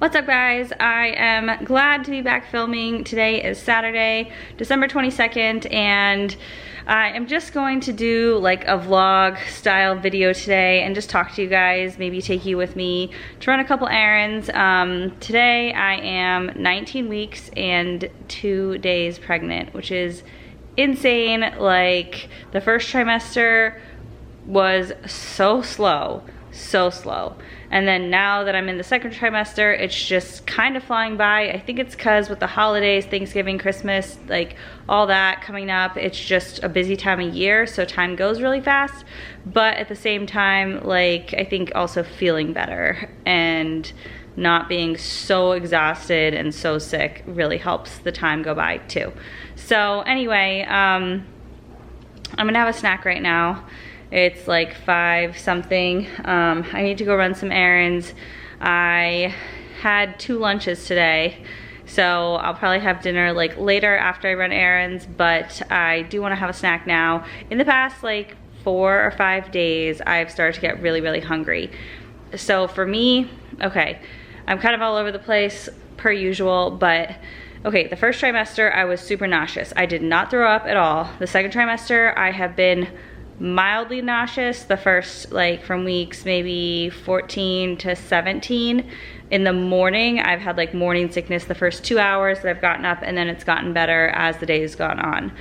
What's up, guys? I am glad to be back filming. Today is Saturday, December 22nd, and I am just going to do like a vlog style video today and just talk to you guys, maybe take you with me to run a couple errands. Today I am 19 weeks and 2 days pregnant, which is insane. Like, the first trimester was so slow. And then now that I'm in the second trimester, it's just kind of flying by. I think it's because with the holidays, Thanksgiving, Christmas, like all that coming up, it's just a busy time of year, so time goes really fast. But at the same time, like, I think also feeling better and not being so exhausted and so sick really helps the time go by too. So anyway, I'm gonna have a snack right now. It's like 5 something. I need to go run some errands. I had 2 lunches today, so I'll probably have dinner like later after I run errands, but I do want to have a snack now. In the past like 4 or 5 days, I've started to get really hungry. So for me, okay, I'm kind of all over the place per usual, but okay, the first trimester I was super nauseous. I did not throw up at all. The second trimester I have been mildly nauseous the first, like, from weeks maybe 14 to 17. In the morning, I've had like morning sickness the first 2 hours that I've gotten up, and then it's gotten better as the day's gone on.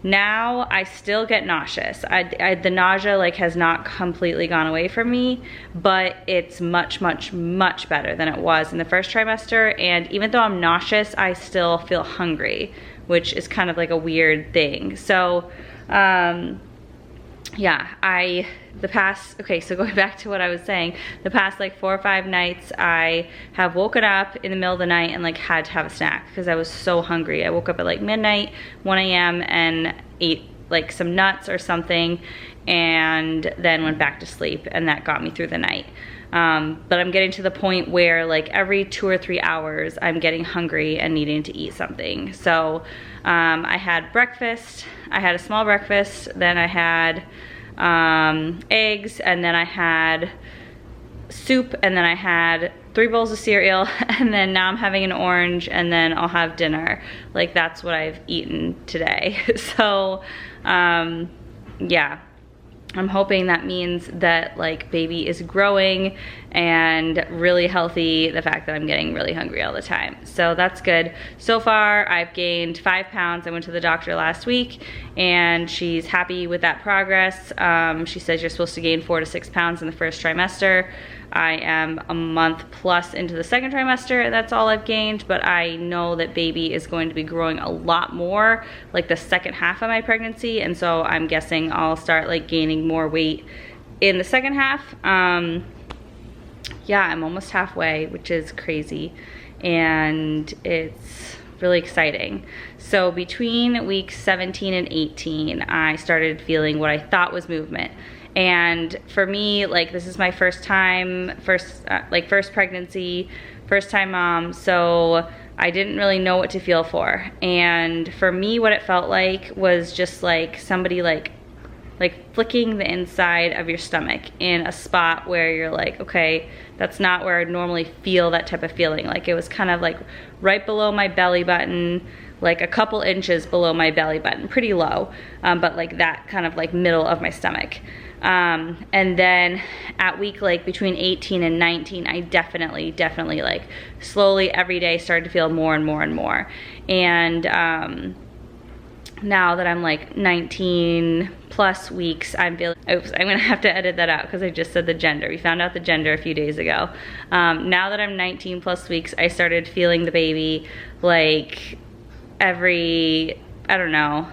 Now I still get nauseous. The nausea like has not completely gone away from me, but it's much better than it was in the first trimester. And even though I'm nauseous, I still feel hungry, which is kind of like a weird thing. So yeah, okay, so going back to what I was saying, the past like 4 or 5 nights, I have woken up in the middle of the night and like had to have a snack because I was so hungry. I woke up at like midnight, 1 a.m. and ate like some nuts or something, and then went back to sleep, and that got me through the night. But I'm getting to the point where like every 2 or 3 hours, I'm getting hungry and needing to eat something. So I had breakfast. I had a small breakfast, then I had eggs, and then I had soup, and then I had 3 bowls of cereal, and then now I'm having an orange, and then I'll have dinner. Like, that's what I've eaten today. So yeah, I'm hoping that means that like baby is growing and really healthy, the fact that I'm getting really hungry all the time. So that's good. So far I've gained 5 pounds. I went to the doctor last week and she's happy with that progress. She says you're supposed to gain 4 to 6 pounds in the first trimester. I am a month plus into the second trimester, and that's all I've gained, but I know that baby is going to be growing a lot more like the second half of my pregnancy, and so I'm guessing I'll start like gaining more weight in the second half. Yeah, I'm almost halfway, which is crazy, and it's really exciting. So between weeks 17 and 18, I started feeling what I thought was movement. And for me, like, this is my first time, first pregnancy, first time mom, so I didn't really know what to feel for. And for me, what it felt like was just like somebody like flicking the inside of your stomach in a spot where you're like, okay, that's not where I'd normally feel that type of feeling. Like, it was kind of like right below my belly button, like a couple inches below my belly button, pretty low, but like that kind of like middle of my stomach. And then at week like between 18 and 19, I definitely like slowly every day started to feel more and more. And now that I'm like 19 plus weeks, I'm feeling, oops, I'm gonna have to edit that out because I just said the gender. We found out the gender a few days ago. Now that I'm 19 plus weeks, I started feeling the baby like every, I don't know,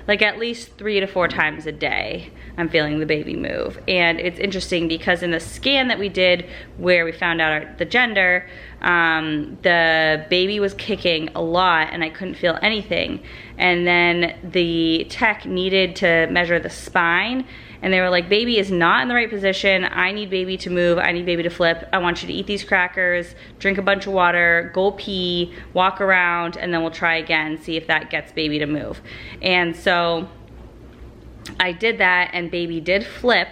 like at least 3 to 4 times a day. I'm feeling the baby move. And it's interesting because in the scan that we did where we found out the gender, the baby was kicking a lot and I couldn't feel anything. And then the tech needed to measure the spine, and they were like, baby is not in the right position. I need baby to move. I need baby to flip. I want you to eat these crackers, drink a bunch of water, go pee, walk around, and then we'll try again, see if that gets baby to move. And so I did that, and baby did flip,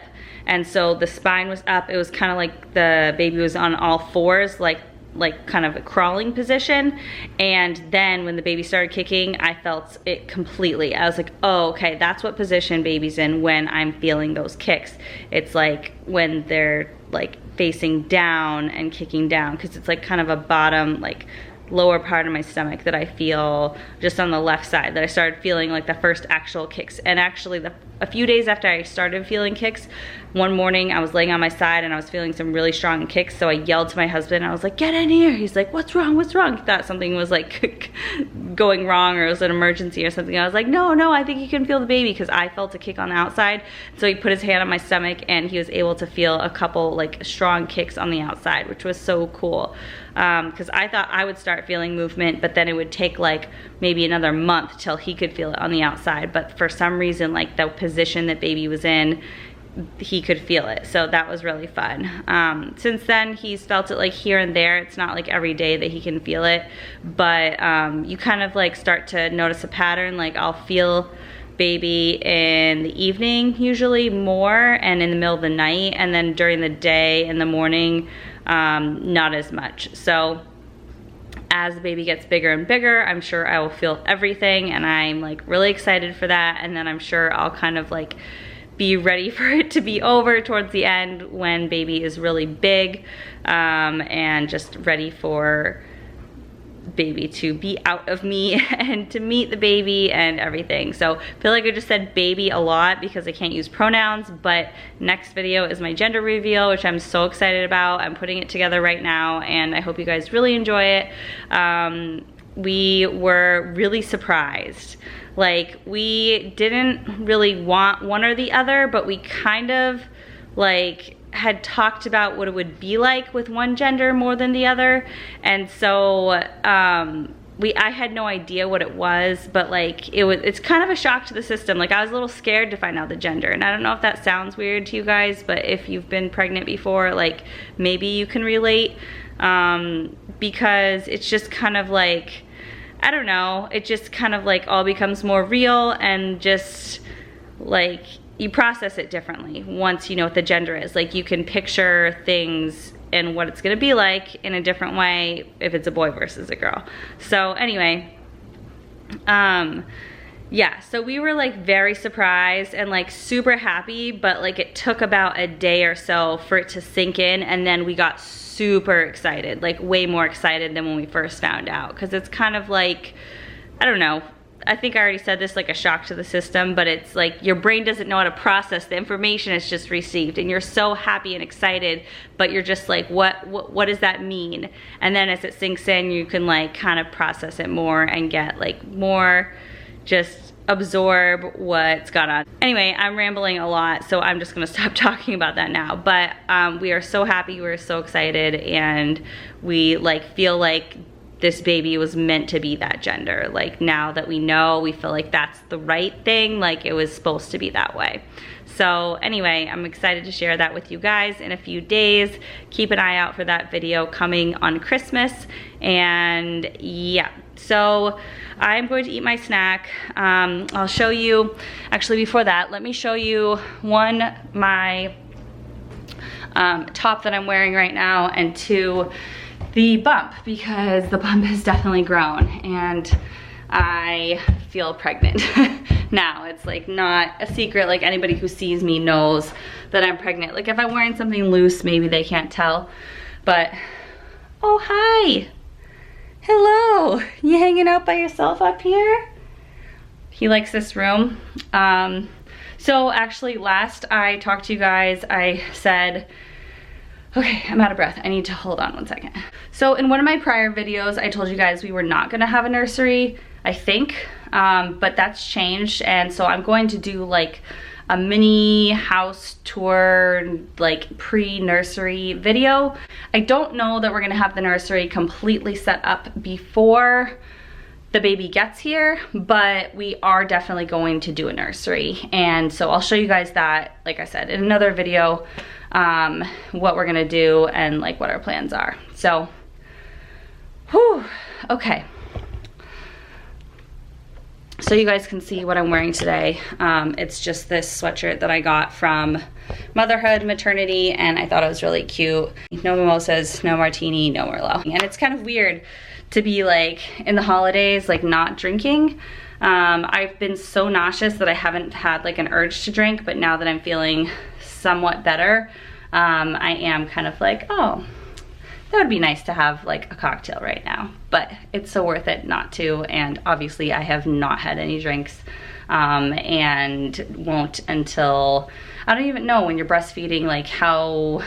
and so the spine was up. It was kind of like the baby was on all fours, like like kind of a crawling position, and then when the baby started kicking, I felt it completely. I was like, oh, okay, that's what position baby's in when I'm feeling those kicks. It's like when they're like facing down and kicking down, because it's like kind of a bottom, like lower part of my stomach that I feel just on the left side, that I started feeling like the first actual kicks. And actually a few days after I started feeling kicks, one morning I was laying on my side and I was feeling some really strong kicks, so I yelled to my husband. I was like, get in here. He's like, what's wrong, what's wrong? He thought something was like going wrong or it was an emergency or something. I was like, no, I think you can feel the baby, because I felt a kick on the outside. So he put his hand on my stomach and he was able to feel a couple like strong kicks on the outside, which was so cool. Because I thought I would start feeling movement, but then it would take like maybe another month till he could feel it on the outside. But for some reason, like the position that baby was in, he could feel it. So that was really fun. Since then, he's felt it like here and there. It's not like every day that he can feel it, but you kind of like start to notice a pattern. Like I'll feel baby in the evening usually more, and in the middle of the night, and then during the day in the morning, not as much. So as the baby gets bigger and bigger, I'm sure I will feel everything, and I'm like really excited for that. And then I'm sure I'll kind of like be ready for it to be over towards the end when baby is really big, and just ready for baby to be out of me and to meet the baby and everything. So I feel like I just said baby a lot because I can't use pronouns, but next video is my gender reveal, which I'm so excited about. I'm putting it together right now and I hope you guys really enjoy it. We were really surprised. Like, we didn't really want one or the other, but we kind of like had talked about what it would be like with one gender more than the other. And so I had no idea what it was, but like it's kind of a shock to the system. Like, I was a little scared to find out the gender, and I don't know if that sounds weird to you guys, but if you've been pregnant before, like maybe you can relate, because it's just kind of like, I don't know, it just kind of like all becomes more real, and just like you process it differently once you know what the gender is. Like, you can picture things and what it's gonna be like in a different way if it's a boy versus a girl. So anyway, yeah, so we were like very surprised and like super happy, but like it took about a day or so for it to sink in, and then we got super excited, like way more excited than when we first found out, because it's kind of like, I don't know, I think I already said this, like a shock to the system, but it's like your brain doesn't know how to process the information it's just received, and you're so happy and excited, but you're just like, what does that mean? And then as it sinks in, you can like kind of process it more and get like more, just absorb what's gone on. Anyway, I'm rambling a lot, so I'm just gonna stop talking about that now. But we are so happy, we're so excited, and we like feel like this baby was meant to be that gender. Like, now that we know, we feel like that's the right thing, like it was supposed to be that way. So anyway, I'm excited to share that with you guys in a few days. Keep an eye out for that video coming on Christmas. And yeah, so I'm going to eat my snack. I'll show you, actually before that, let me show you my top that I'm wearing right now, and two, the bump, because the bump has definitely grown and I feel pregnant now. It's like not a secret, like anybody who sees me knows that I'm pregnant. Like, if I'm wearing something loose, maybe they can't tell, but oh, hi, hello, you hanging out by yourself up here? He likes this room. So actually, last I talked to you guys, I said, okay, I'm out of breath. I need to hold on one second. So in one of my prior videos, I told you guys we were not gonna have a nursery, I think, but that's changed. And so I'm going to do like a mini house tour, like pre-nursery video. I don't know that we're gonna have the nursery completely set up before the baby gets here, but we are definitely going to do a nursery. And so I'll show you guys that, like I said, in another video, what we're gonna do and like what our plans are. So, whew, okay. so you guys can see what I'm wearing today. It's just this sweatshirt that I got from motherhood, maternity, and I thought it was really cute. No mimosas, no martini, no Merlot. And it's kind of weird to be like in the holidays, like not drinking. I've been so nauseous that I haven't had like an urge to drink, but now that I'm feeling somewhat better, I am kind of like, oh, that would be nice to have like a cocktail right now, but it's so worth it not to. And obviously I have not had any drinks and won't until, I don't even know when you're breastfeeding, like how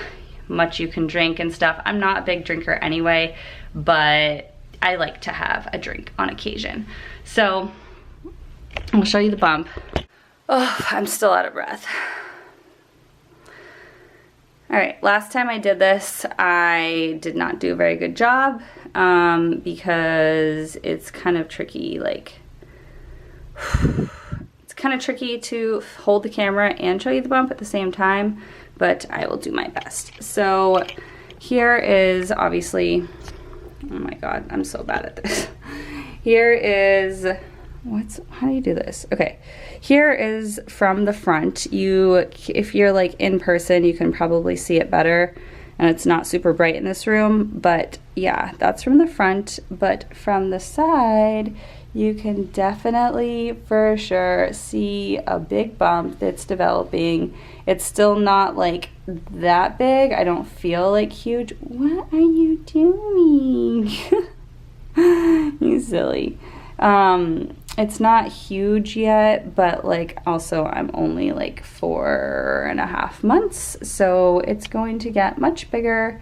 much you can drink and stuff. I'm not a big drinker anyway, but I like to have a drink on occasion. So I'll show you the bump. Oh, I'm still out of breath. All right, last time I did this, I did not do a very good job because it's kind of tricky, like, it's kind of tricky to hold the camera and show you the bump at the same time, but I will do my best. So here is obviously, oh my God, I'm so bad at this. Here is, how do you do this? Okay, here is from the front. If you're like in person, you can probably see it better, and it's not super bright in this room, but yeah, that's from the front. But from the side, you can definitely for sure see a big bump that's developing. It's still not like that big. I don't feel like huge. What are you doing? You silly. It's not huge yet, but like also I'm only like 4.5 months, so it's going to get much bigger.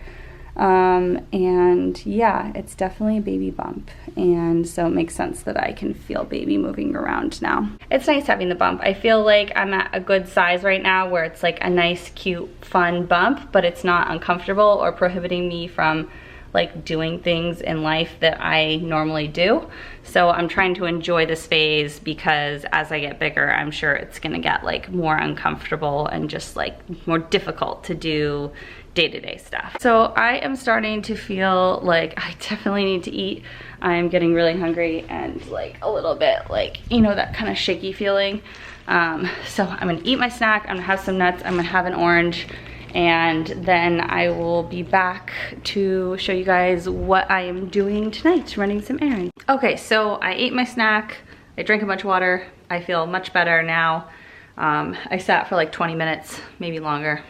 And yeah, it's definitely a baby bump, and so it makes sense that I can feel baby moving around now. It's nice having the bump. I feel like I'm at a good size right now where it's like a nice, cute, fun bump, but it's not uncomfortable or prohibiting me from like doing things in life that I normally do. So I'm trying to enjoy this phase because as I get bigger, I'm sure it's gonna get like more uncomfortable and just like more difficult to do day-to-day stuff. So I am starting to feel like I definitely need to eat. I'm getting really hungry and like a little bit like, you know, that kind of shaky feeling. So I'm gonna eat my snack, I'm gonna have some nuts, I'm gonna have an orange, and then I will be back to show you guys what I am doing tonight, running some errands. Okay, so I ate my snack, I drank a bunch of water, I feel much better now. I sat for like 20 minutes, maybe longer,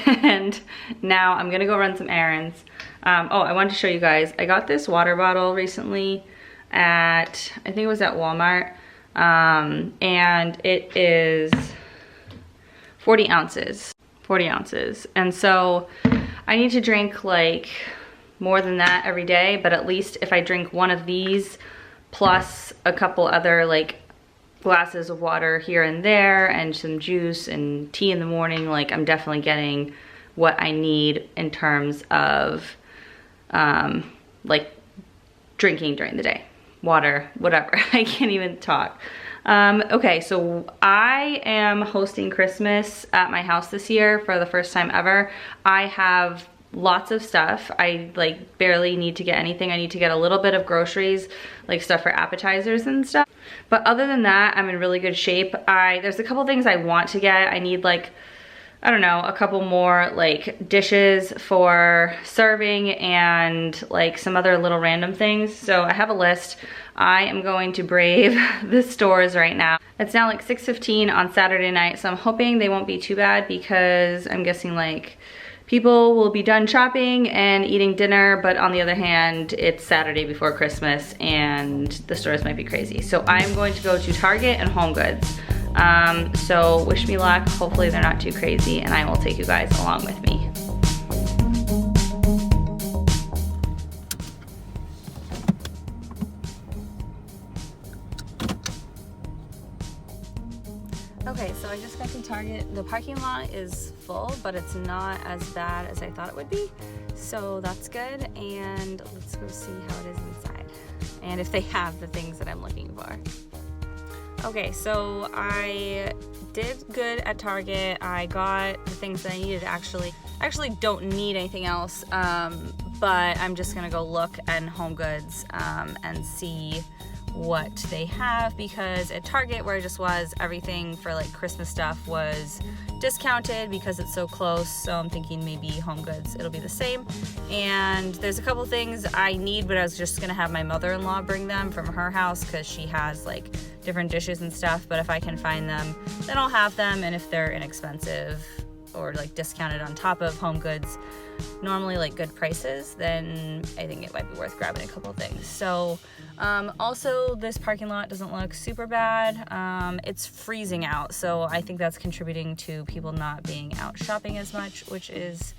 and now I'm gonna go run some errands. Oh, I wanted to show you guys, I got this water bottle recently at, I think it was at Walmart, and it is 40 ounces. 40 ounces. And so I need to drink like more than that every day, but at least if I drink one of these plus a couple other like glasses of water here and there and some juice and tea in the morning, like I'm definitely getting what I need in terms of like drinking during the day, water, whatever. I can't even talk. Okay, so I am hosting Christmas at my house this year for the first time ever. I have lots of stuff. I like barely need to get anything. I need to get a little bit of groceries, like stuff for appetizers and stuff. But other than that, I'm in really good shape. There's a couple things I want to get. I need like, I don't know, a couple more like dishes for serving and like some other little random things. So I have a list. I am going to brave the stores right now. It's now like 6:15 on Saturday night, so I'm hoping they won't be too bad because I'm guessing like people will be done shopping and eating dinner, but on the other hand, it's Saturday before Christmas and the stores might be crazy. So I'm going to go to Target and Home Goods. So wish me luck. Hopefully they're not too crazy and I will take you guys along with me. Okay, so I just got to Target. The parking lot is full, but it's not as bad as I thought it would be. So that's good, and let's go see how it is inside and if they have the things that I'm looking for. Okay, so I did good at Target. I got the things that I needed actually. I actually don't need anything else, but I'm just gonna go look at Home Goods and see what they have, because at Target where I just was, everything for like Christmas stuff was discounted because it's so close. So I'm thinking maybe Home Goods it'll be the same. And there's a couple things I need, but I was just gonna have my mother-in-law bring them from her house because she has like different dishes and stuff. But if I can find them, then I'll have them. And if they're inexpensive or like discounted on top of Home Goods, normally like good prices, then I think it might be worth grabbing a couple of things. So also this parking lot doesn't look super bad. It's freezing out, so I think that's contributing to people not being out shopping as much, which is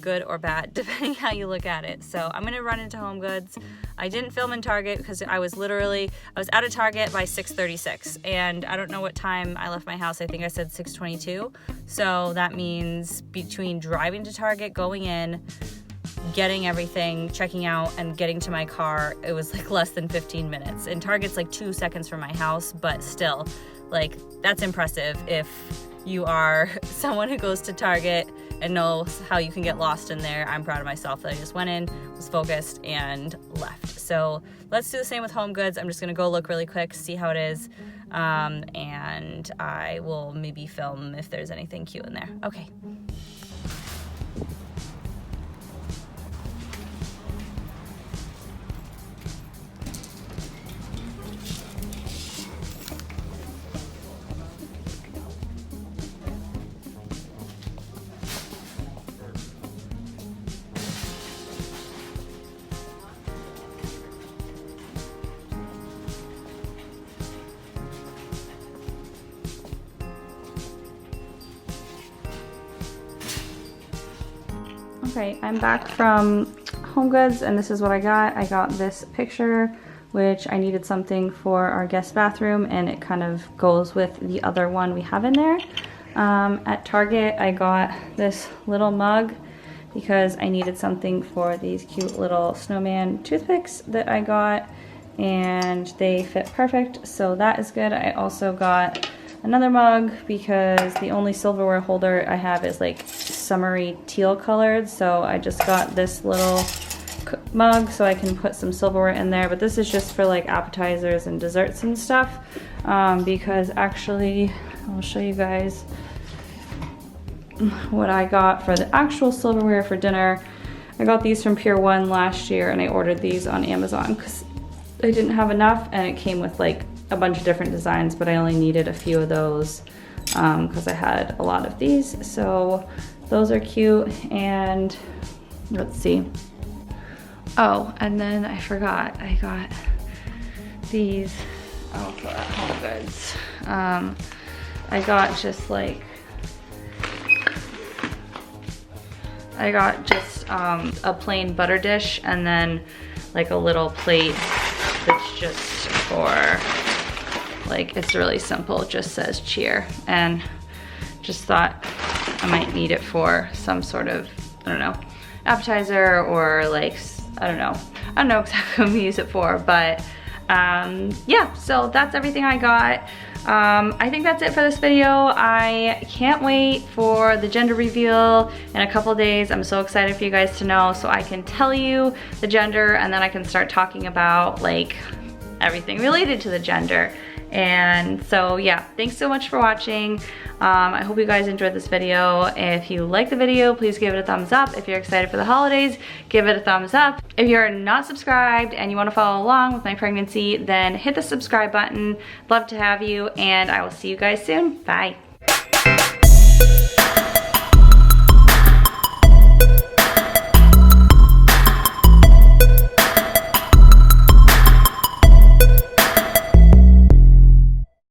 good or bad depending how you look at it. So I'm gonna run into Home Goods. I didn't film in Target because I was out of Target by 6:36, and I don't know what time I left my house. I think I said 6:22. So that means between driving to Target, going in, getting everything, checking out, and getting to my car, it was like less than 15 minutes. And Target's like 2 seconds from my house, but still, like, that's impressive if you are someone who goes to Target and knows how you can get lost in there. I'm proud of myself that I just went in, was focused, and left. So let's do the same with Home Goods. I'm just gonna go look really quick, see how it is, and I will maybe film if there's anything cute in there. Okay. Okay, I'm back from Home Goods and this is what I got. I got this picture, which I needed something for our guest bathroom, and it kind of goes with the other one we have in there. At Target, I got this little mug because I needed something for these cute little snowman toothpicks that I got, and they fit perfect, so that is good. I also got another mug because the only silverware holder I have is like summery teal colored, so I just got this little mug so I can put some silverware in there. But this is just for like appetizers and desserts and stuff, because actually I'll show you guys what I got for the actual silverware for dinner. I got these from Pier 1 last year, and I ordered these on Amazon because I didn't have enough, and it came with like a bunch of different designs, but I only needed a few of those because I had a lot of these. So those are cute. And let's see. Oh, and then I forgot, I got these also at Home Goods. I got just like, a plain butter dish, and then like a little plate that's just for, like, it's really simple, it just says cheer, and just thought I might need it for some sort of, I don't know, appetizer, or like, I don't know exactly what I'm gonna use it for, but yeah, so that's everything I got. I think that's it for this video. I can't wait for the gender reveal in a couple days. I'm so excited for you guys to know, so I can tell you the gender, and then I can start talking about like everything related to the gender. And so yeah, thanks so much for watching. I hope you guys enjoyed this video. If you like the video, please give it a thumbs up. If you're excited for the holidays, give it a thumbs up. If you're not subscribed and you want to follow along with my pregnancy, then hit the subscribe button. Love to have you, and I will see you guys soon. Bye.